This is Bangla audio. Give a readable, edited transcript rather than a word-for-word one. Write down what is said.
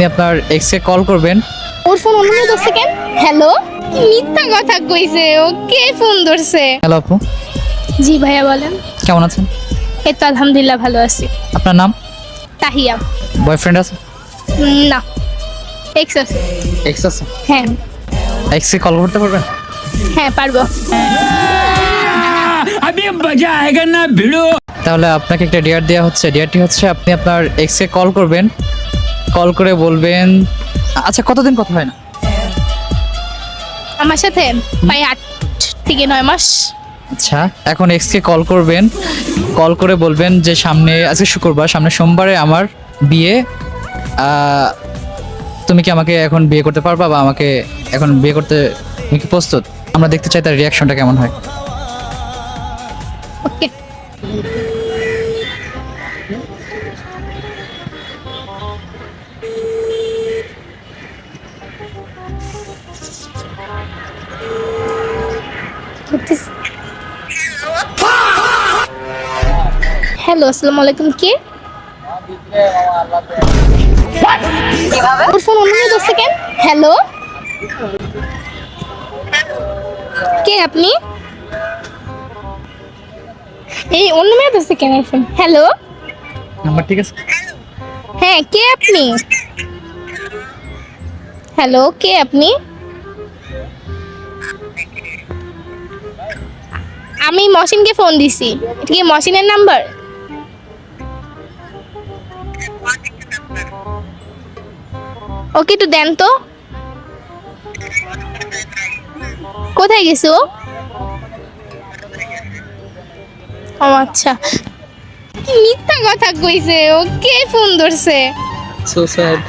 আপনি আপনার এক্স কে কল করবেন। ওর ফোন অন্য মেয়ে ধরছে কেন? হ্যালো, কি মিথ্যা কথা কইছে, ও কে ফোন ধরছে? হ্যালো আপু, জি ভাইয়া বলেন। কেমন আছেন? এই তো আলহামদুলিল্লাহ ভালো আছি। আপনার নাম? তাহিয়া। বয়ফ্রেন্ড আছে? না, এক্স আছে। এক্স আছে? হ্যাঁ এক্স কে কল করতে পারবেন? হ্যাঁ পারবো। अभी मजा आएगा ना भिड़ो। তাহলে আপনাকে একটা ডেয়ার দেওয়া হচ্ছে। ডেয়ারটি হচ্ছে আপনি আপনার এক্স কে কল করবেন, কল করে বলবেন আচ্ছা কতদিন কথা হয় না? আমার সাথে প্রায় 8 থেকে 9 মাস। আচ্ছা, এখন এক্স কে কল করবেন, কল করে বলবেন যে সামনে আজকে শুক্রবার, সামনে সোমবারে আমার বিয়ে, তুমি কি আমাকে এখন বিয়ে করতে পারবা বা আমাকে এখন বিয়ে করতে তুমি কি প্রস্তুত? আমরা দেখতে চাই তার রিয়াকশনটা কেমন হয়। ওকে। হ্যালো, আসসালামু আলাইকুম। কে? ওর ফোন অন্য মেয়ে ধরছে কেন? হ্যালো, কে আপনি? এই অন্য মেয়ে ধরছে কেন ওর ফোন? হ্যালো, নাম্বার ঠিক আছে? হ্যাঁ কে আপনি? হ্যালো, কে আপনি? আমি মহসিনকে ফোন দিছি। এটা কি মহসিনের নাম্বার? ওকে একটু দেন তো। কোথায় গেছো? ও আচ্ছা, কি মিথ্যা কথা কইছে, ও কে ফোন ধরছে? So sad.